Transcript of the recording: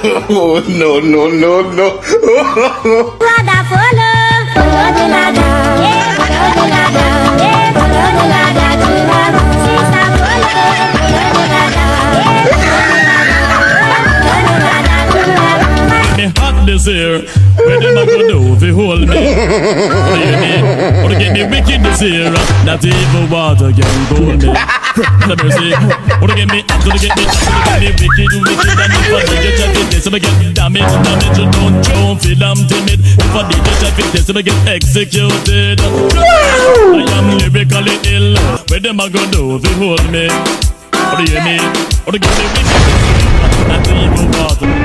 Oh, no, no, no, no. Me hot this year, where them a go do if you hold me? What do you mean? Or to get me wicked this year, not even water can hold me. Let me see. Or to get me up, to get me up, to get me wicked, wicked, and if I did you try to this, if I get damage, you don't feel I'm timid. If I did you try to this, if I get executed. I am lyrically ill, where them a go do if you hold me? What do you mean? Or to get me wicked, not even water.